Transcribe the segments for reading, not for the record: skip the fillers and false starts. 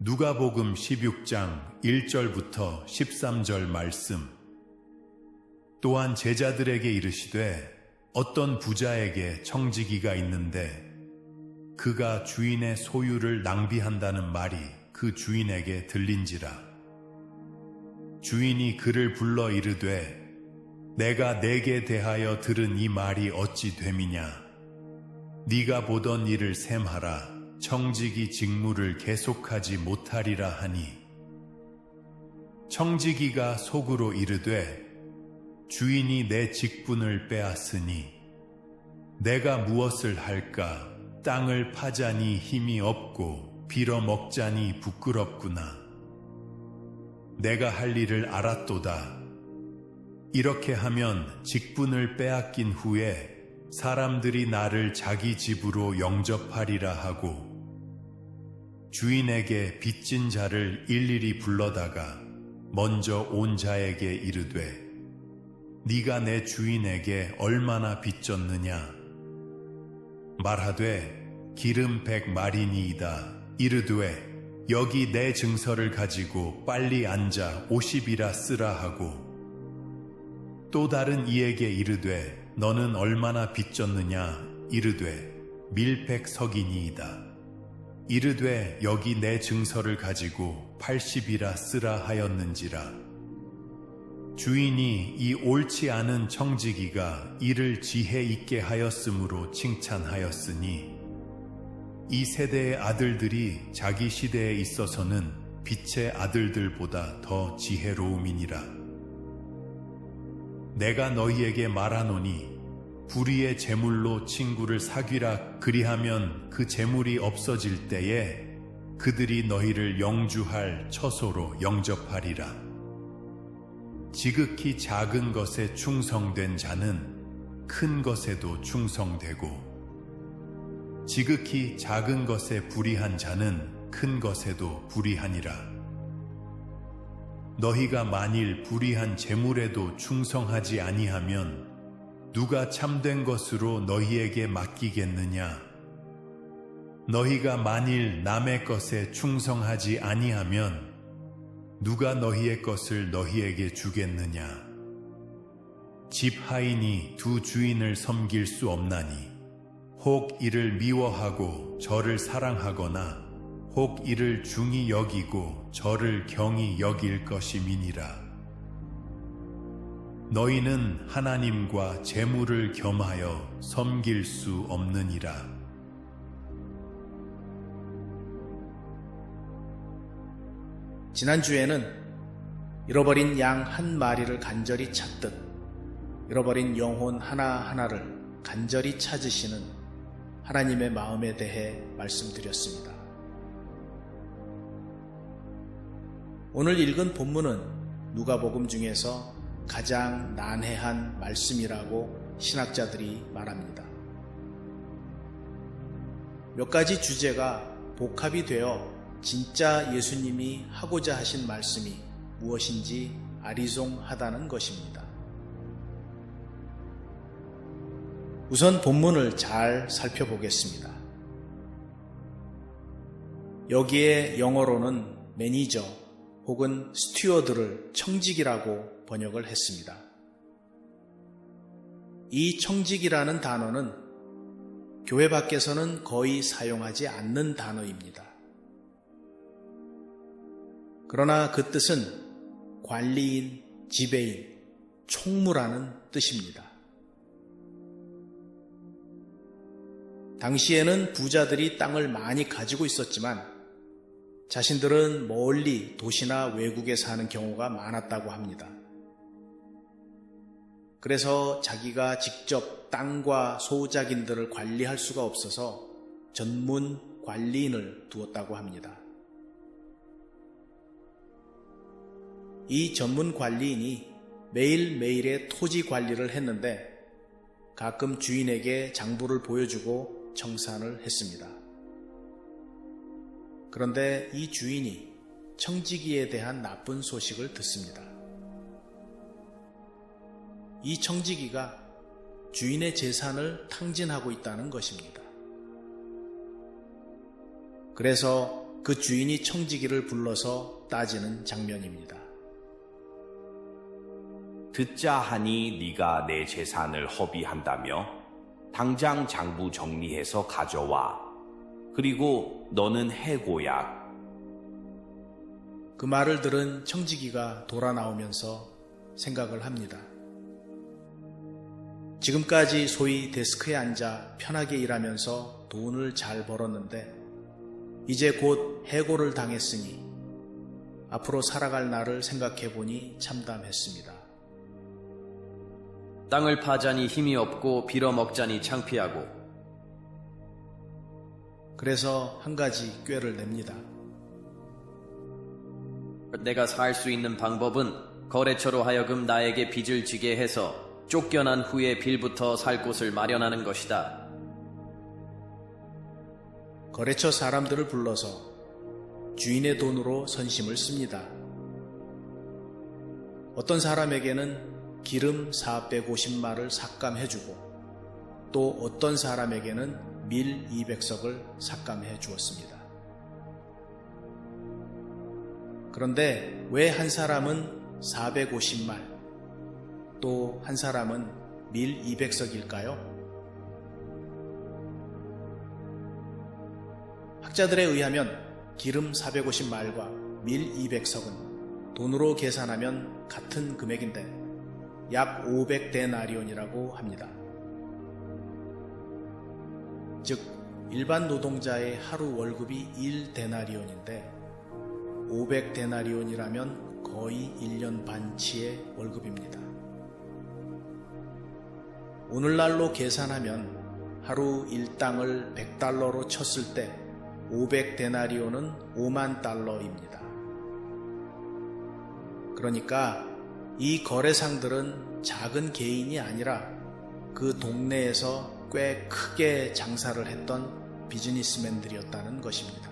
누가복음 16장 1절부터 13절 말씀. 또한 제자들에게 이르시되 어떤 부자에게 청지기가 있는데 그가 주인의 소유를 낭비한다는 말이 그 주인에게 들린지라. 주인이 그를 불러 이르되 내가 내게 대하여 들은 이 말이 어찌 됨이냐. 네가 보던 일을 셈하라. 청지기 직무를 계속하지 못하리라 하니, 청지기가 속으로 이르되 주인이 내 직분을 빼앗으니 내가 무엇을 할까. 땅을 파자니 힘이 없고 빌어먹자니 부끄럽구나. 내가 할 일을 알았도다. 이렇게 하면 직분을 빼앗긴 후에 사람들이 나를 자기 집으로 영접하리라 하고, 주인에게 빚진 자를 일일이 불러다가 먼저 온 자에게 이르되 네가 내 주인에게 얼마나 빚졌느냐. 말하되 기름 100마리니이다. 이르되 여기 내 증서를 가지고 빨리 앉아 50이라 쓰라 하고, 또 다른 이에게 이르되 너는 얼마나 빚졌느냐. 이르되 밀백석이니이다. 이르되 여기 내 증서를 가지고 80이라 쓰라 하였는지라. 주인이 이 옳지 않은 청지기가 이를 지혜 있게 하였으므로 칭찬하였으니, 이 세대의 아들들이 자기 시대에 있어서는 빛의 아들들보다 더 지혜로움이니라. 내가 너희에게 말하노니 불의의 재물로 친구를 사귀라. 그리하면 그 재물이 없어질 때에 그들이 너희를 영주할 처소로 영접하리라. 지극히 작은 것에 충성된 자는 큰 것에도 충성되고, 지극히 작은 것에 불의한 자는 큰 것에도 불의하니라. 너희가 만일 불의한 재물에도 충성하지 아니하면 누가 참된 것으로 너희에게 맡기겠느냐. 너희가 만일 남의 것에 충성하지 아니하면 누가 너희의 것을 너희에게 주겠느냐. 집 하인이 두 주인을 섬길 수 없나니 혹 이를 미워하고 저를 사랑하거나 혹 이를 중히 여기고 저를 경히 여길 것임이니라. 너희는 하나님과 재물을 겸하여 섬길 수 없느니라. 지난주에는 잃어버린 양 한 마리를 간절히 찾듯 잃어버린 영혼 하나하나를 간절히 찾으시는 하나님의 마음에 대해 말씀드렸습니다. 오늘 읽은 본문은 누가복음 중에서 가장 난해한 말씀이라고 신학자들이 말합니다. 몇 가지 주제가 복합이 되어 진짜 예수님이 하고자 하신 말씀이 무엇인지 아리송하다는 것입니다. 우선 본문을 잘 살펴보겠습니다. 여기에 영어로는 매니저 혹은 스튜어드를 청직이라고 번역을 했습니다. 이 청직이라는 단어는 교회 밖에서는 거의 사용하지 않는 단어입니다. 그러나 그 뜻은 관리인, 지배인, 총무라는 뜻입니다. 당시에는 부자들이 땅을 많이 가지고 있었지만 자신들은 멀리 도시나 외국에 사는 경우가 많았다고 합니다. 그래서 자기가 직접 땅과 소작인들을 관리할 수가 없어서 전문 관리인을 두었다고 합니다. 이 전문 관리인이 매일매일의 토지 관리를 했는데 가끔 주인에게 장부를 보여주고 청산을 했습니다. 그런데 이 주인이 청지기에 대한 나쁜 소식을 듣습니다. 이 청지기가 주인의 재산을 탕진하고 있다는 것입니다. 그래서 그 주인이 청지기를 불러서 따지는 장면입니다. 듣자 하니 네가 내 재산을 허비한다며 당장 장부 정리해서 가져와. 그리고 너는 해고야. 그 말을 들은 청지기가 돌아 나오면서 생각을 합니다. 지금까지 소위 데스크에 앉아 편하게 일하면서 돈을 잘 벌었는데 이제 곧 해고를 당했으니 앞으로 살아갈 날을 생각해보니 참담했습니다. 땅을 파자니 힘이 없고 빌어먹자니 창피하고. 그래서 한 가지 꾀를 냅니다. 내가 살 수 있는 방법은 거래처로 하여금 나에게 빚을 지게 해서 쫓겨난 후에 빌부터 살 곳을 마련하는 것이다. 거래처 사람들을 불러서 주인의 돈으로 선심을 씁니다. 어떤 사람에게는 기름 450마를 삭감해주고 또 어떤 사람에게는 밀 200석을 삭감해 주었습니다. 그런데 왜 한 사람은 450말, 또 한 사람은 밀 200석일까요? 학자들에 의하면 기름 450말과 밀 200석은 돈으로 계산하면 같은 금액인데 약 500데나리온이라고 합니다. 즉 일반 노동자의 하루 월급이 1데나리온인데 500데나리온이라면 거의 1년 반치의 월급입니다. 오늘날로 계산하면 하루 일당을 100달러로 쳤을 때 500데나리온은 5만 달러입니다. 그러니까 이 거래상들은 작은 개인이 아니라 그 동네에서 꽤 크게 장사를 했던 비즈니스맨들이었다는 것입니다.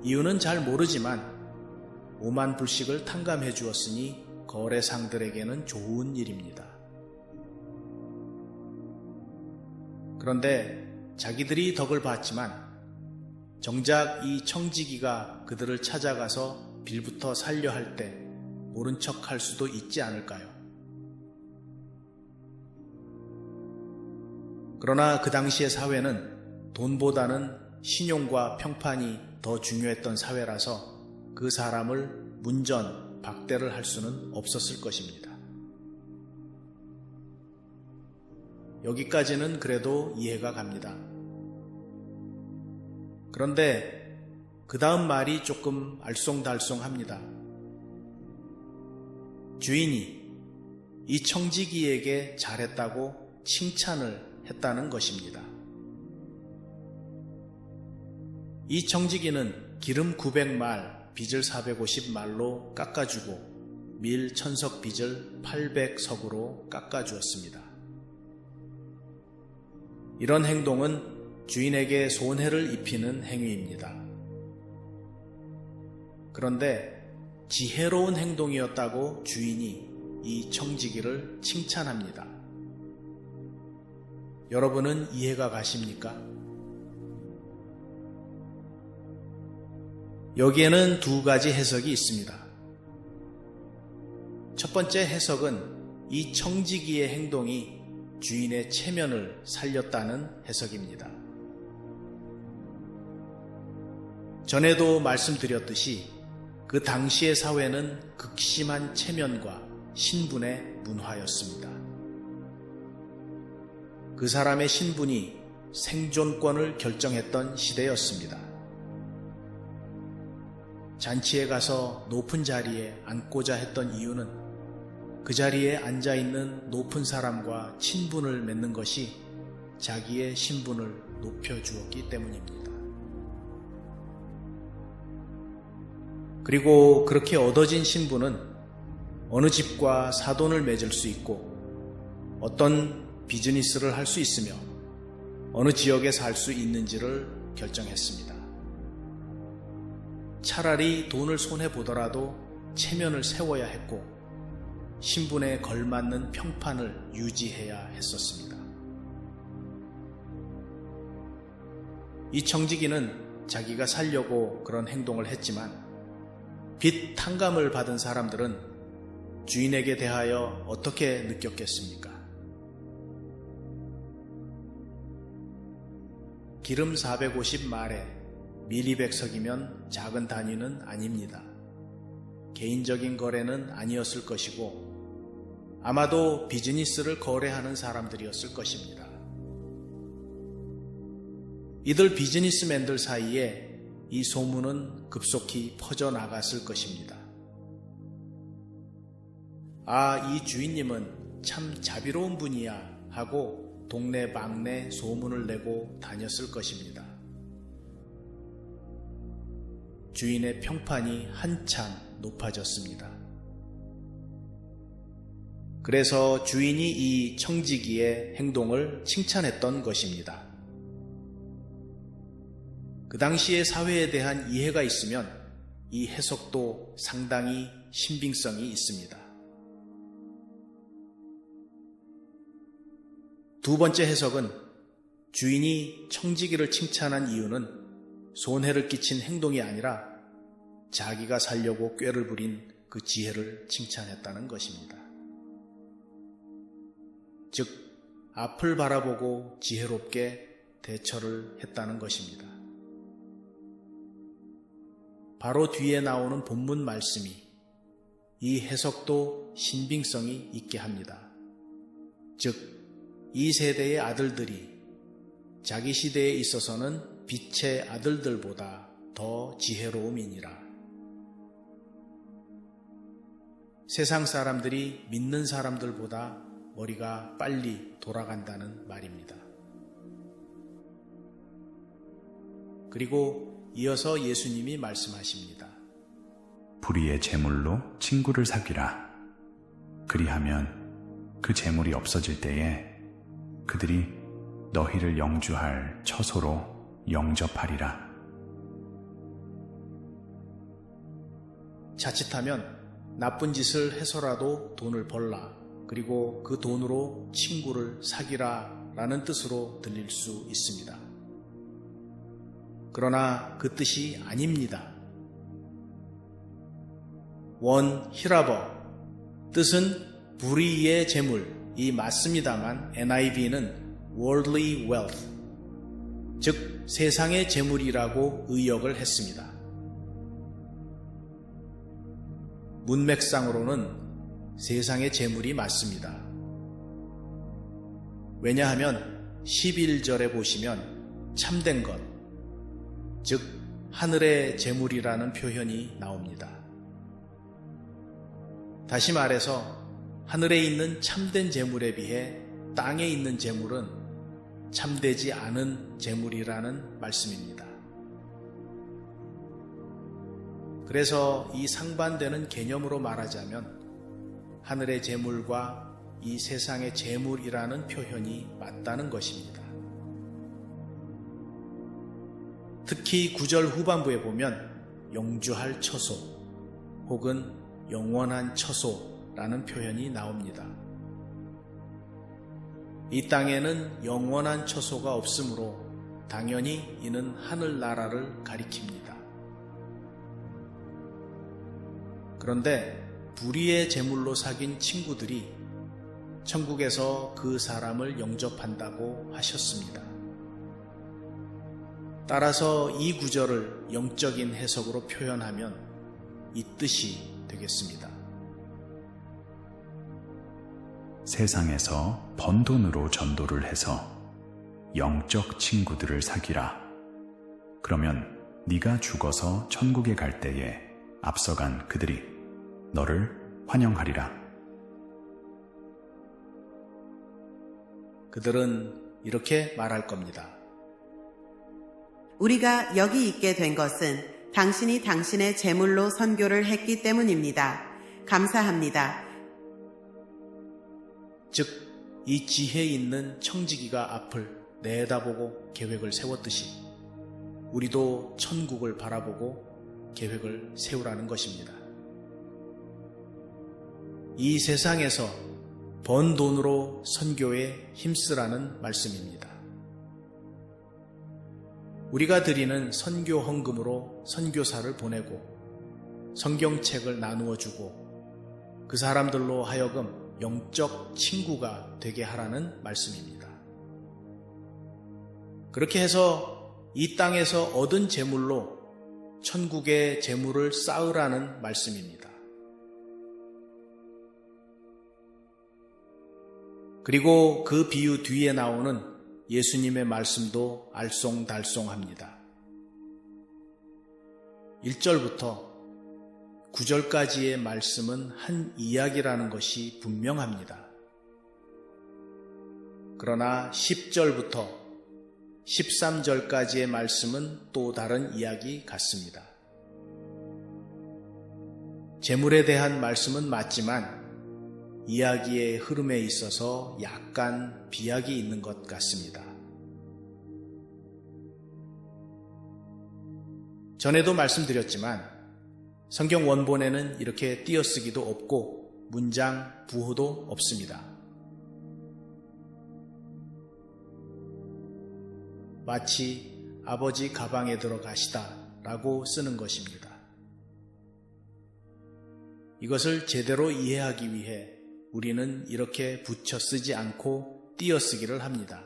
이유는 잘 모르지만 5만 불씩을 탕감해 주었으니 거래상들에게는 좋은 일입니다. 그런데 자기들이 덕을 봤지만 정작 이 청지기가 그들을 찾아가서 빌부터 살려 할 때 모른 척 할 수도 있지 않을까요? 그러나 그 당시의 사회는 돈보다는 신용과 평판이 더 중요했던 사회라서 그 사람을 문전, 박대를 할 수는 없었을 것입니다. 여기까지는 그래도 이해가 갑니다. 그런데 그 다음 말이 조금 알쏭달쏭합니다. 주인이 이 청지기에게 잘했다고 칭찬을 했다는 것입니다. 이 청지기는 기름 900말, 빚을 450말로 깎아주고 밀 1000석 빚을 800석으로 깎아주었습니다. 이런 행동은 주인에게 손해를 입히는 행위입니다. 그런데 지혜로운 행동이었다고 주인이 이 청지기를 칭찬합니다. 여러분은 이해가 가십니까? 여기에는 두 가지 해석이 있습니다. 첫 번째 해석은 이 청지기의 행동이 주인의 체면을 살렸다는 해석입니다. 전에도 말씀드렸듯이 그 당시의 사회는 극심한 체면과 신분의 문화였습니다. 그 사람의 신분이 생존권을 결정했던 시대였습니다. 잔치에 가서 높은 자리에 앉고자 했던 이유는 그 자리에 앉아있는 높은 사람과 친분을 맺는 것이 자기의 신분을 높여주었기 때문입니다. 그리고 그렇게 얻어진 신분은 어느 집과 사돈을 맺을 수 있고 어떤 비즈니스를 할 수 있으며 어느 지역에 살 수 있는지를 결정했습니다. 차라리 돈을 손해보더라도 체면을 세워야 했고 신분에 걸맞는 평판을 유지해야 했었습니다. 이 청지기는 자기가 살려고 그런 행동을 했지만 빚 탕감을 받은 사람들은 주인에게 대하여 어떻게 느꼈겠습니까? 기름 450말에 미리백석이면 작은 단위는 아닙니다. 개인적인 거래는 아니었을 것이고 아마도 비즈니스를 거래하는 사람들이었을 것입니다. 이들 비즈니스맨들 사이에 이 소문은 급속히 퍼져나갔을 것입니다. 아, 이 주인님은 참 자비로운 분이야 하고 동네 방네 소문을 내고 다녔을 것입니다. 주인의 평판이 한참 높아졌습니다. 그래서 주인이 이 청지기의 행동을 칭찬했던 것입니다. 그 당시의 사회에 대한 이해가 있으면 이 해석도 상당히 신빙성이 있습니다. 두 번째 해석은 주인이 청지기를 칭찬한 이유는 손해를 끼친 행동이 아니라 자기가 살려고 꾀를 부린 그 지혜를 칭찬했다는 것입니다. 즉, 앞을 바라보고 지혜롭게 대처를 했다는 것입니다. 바로 뒤에 나오는 본문 말씀이 이 해석도 신빙성이 있게 합니다. 즉, 이 세대의 아들들이 자기 시대에 있어서는 빛의 아들들보다 더 지혜로움이니라. 세상 사람들이 믿는 사람들보다 머리가 빨리 돌아간다는 말입니다. 그리고 이어서 예수님이 말씀하십니다. 불의의 재물로 친구를 사귀라. 그리하면 그 재물이 없어질 때에 그들이 너희를 영주할 처소로 영접하리라. 자칫하면 나쁜 짓을 해서라도 돈을 벌라, 그리고 그 돈으로 친구를 사귀라 라는 뜻으로 들릴 수 있습니다. 그러나 그 뜻이 아닙니다. 원 히라버, 뜻은 불의의 재물이 맞습니다만 NIV는 worldly wealth, 즉 세상의 재물이라고 의역을 했습니다. 문맥상으로는 세상의 재물이 맞습니다. 왜냐하면 11절에 보시면 참된 것, 즉 하늘의 재물이라는 표현이 나옵니다. 다시 말해서 하늘에 있는 참된 재물에 비해 땅에 있는 재물은 참되지 않은 재물이라는 말씀입니다. 그래서 이 상반되는 개념으로 말하자면 하늘의 재물과 이 세상의 재물이라는 표현이 맞다는 것입니다. 특히 9절 후반부에 보면 영주할 처소 혹은 영원한 처소라는 표현이 나옵니다. 이 땅에는 영원한 처소가 없으므로 당연히 이는 하늘나라를 가리킵니다. 그런데 불의의 재물로 사귄 친구들이 천국에서 그 사람을 영접한다고 하셨습니다. 따라서 이 구절을 영적인 해석으로 표현하면 이 뜻이 되겠습니다. 세상에서 번 돈으로 전도를 해서 영적 친구들을 사귀라. 그러면 네가 죽어서 천국에 갈 때에 앞서간 그들이 너를 환영하리라. 그들은 이렇게 말할 겁니다. 우리가 여기 있게 된 것은 당신이 당신의 제물로 선교를 했기 때문입니다. 감사합니다. 즉, 이 지혜 있는 청지기가 앞을 내다보고 계획을 세웠듯이 우리도 천국을 바라보고 계획을 세우라는 것입니다. 이 세상에서 번 돈으로 선교에 힘쓰라는 말씀입니다. 우리가 드리는 선교 헌금으로 선교사를 보내고 성경책을 나누어 주고 그 사람들로 하여금 영적 친구가 되게 하라는 말씀입니다. 그렇게 해서 이 땅에서 얻은 재물로 천국의 재물을 쌓으라는 말씀입니다. 그리고 그 비유 뒤에 나오는 예수님의 말씀도 알쏭달쏭합니다. 1절부터 9절까지의 말씀은 한 이야기라는 것이 분명합니다. 그러나 10절부터 13절까지의 말씀은 또 다른 이야기 같습니다. 재물에 대한 말씀은 맞지만 이야기의 흐름에 있어서 약간 비약이 있는 것 같습니다. 전에도 말씀드렸지만 성경 원본에는 이렇게 띄어쓰기도 없고 문장 부호도 없습니다. 마치 아버지 가방에 들어가시다 라고 쓰는 것입니다. 이것을 제대로 이해하기 위해 우리는 이렇게 붙여 쓰지 않고 띄어쓰기를 합니다.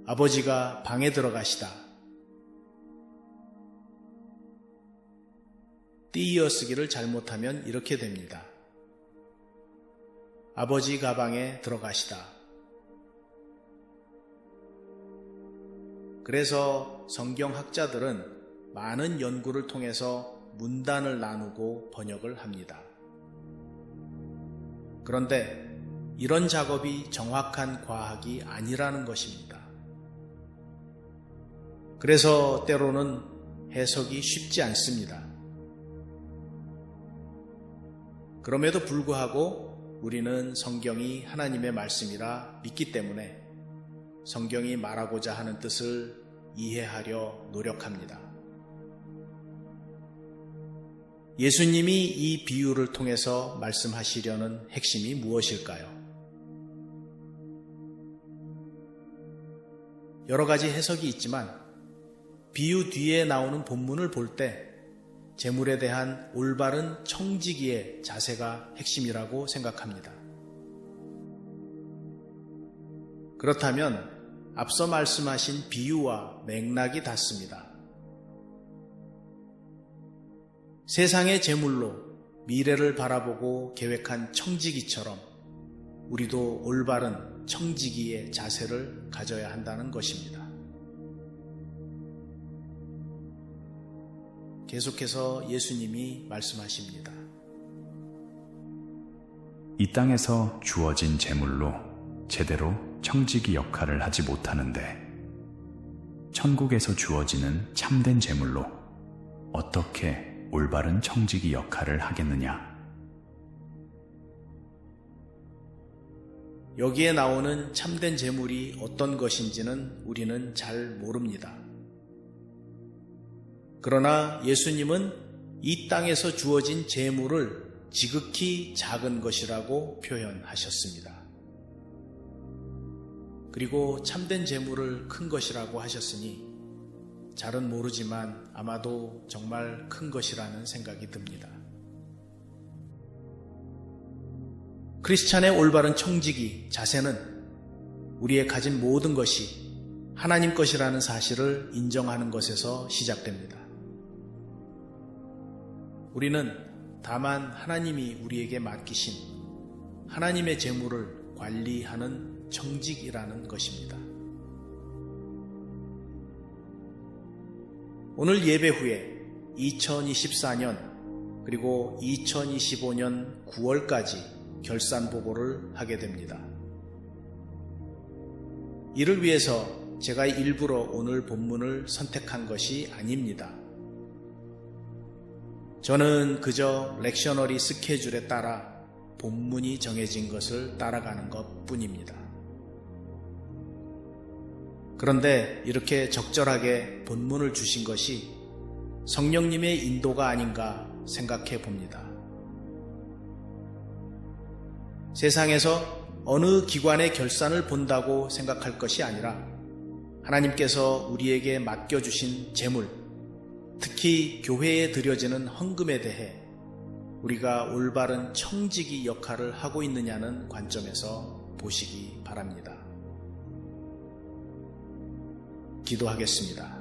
아버지가 방에 들어가시다. 띄어쓰기를 잘못하면 이렇게 됩니다. 아버지 가방에 들어가시다. 그래서 성경학자들은 많은 연구를 통해서 문단을 나누고 번역을 합니다. 그런데 이런 작업이 정확한 과학이 아니라는 것입니다. 그래서 때로는 해석이 쉽지 않습니다. 그럼에도 불구하고 우리는 성경이 하나님의 말씀이라 믿기 때문에 성경이 말하고자 하는 뜻을 이해하려 노력합니다. 예수님이 이 비유를 통해서 말씀하시려는 핵심이 무엇일까요? 여러 가지 해석이 있지만 비유 뒤에 나오는 본문을 볼 때 재물에 대한 올바른 청지기의 자세가 핵심이라고 생각합니다. 그렇다면 앞서 말씀하신 비유와 맥락이 닿습니다. 세상의 재물로 미래를 바라보고 계획한 청지기처럼 우리도 올바른 청지기의 자세를 가져야 한다는 것입니다. 계속해서 예수님이 말씀하십니다. 이 땅에서 주어진 재물로 제대로 청지기 역할을 하지 못하는데 천국에서 주어지는 참된 재물로 어떻게 올바른 청지기 역할을 하겠느냐? 여기에 나오는 참된 재물이 어떤 것인지는 우리는 잘 모릅니다. 그러나 예수님은 이 땅에서 주어진 재물을 지극히 작은 것이라고 표현하셨습니다. 그리고 참된 재물을 큰 것이라고 하셨으니 잘은 모르지만 아마도 정말 큰 것이라는 생각이 듭니다. 크리스찬의 올바른 청지기 자세는 우리의 가진 모든 것이 하나님 것이라는 사실을 인정하는 것에서 시작됩니다. 우리는 다만 하나님이 우리에게 맡기신 하나님의 재물을 관리하는 청직이라는 것입니다. 오늘 예배 후에 2024년 그리고 2025년 9월까지 결산 보고를 하게 됩니다. 이를 위해서 제가 일부러 오늘 본문을 선택한 것이 아닙니다. 저는 그저 렉셔너리 스케줄에 따라 본문이 정해진 것을 따라가는 것 뿐입니다. 그런데 이렇게 적절하게 본문을 주신 것이 성령님의 인도가 아닌가 생각해 봅니다. 세상에서 어느 기관의 결산을 본다고 생각할 것이 아니라 하나님께서 우리에게 맡겨주신 재물, 특히 교회에 드려지는 헌금에 대해 우리가 올바른 청지기 역할을 하고 있느냐는 관점에서 보시기 바랍니다. 기도하겠습니다.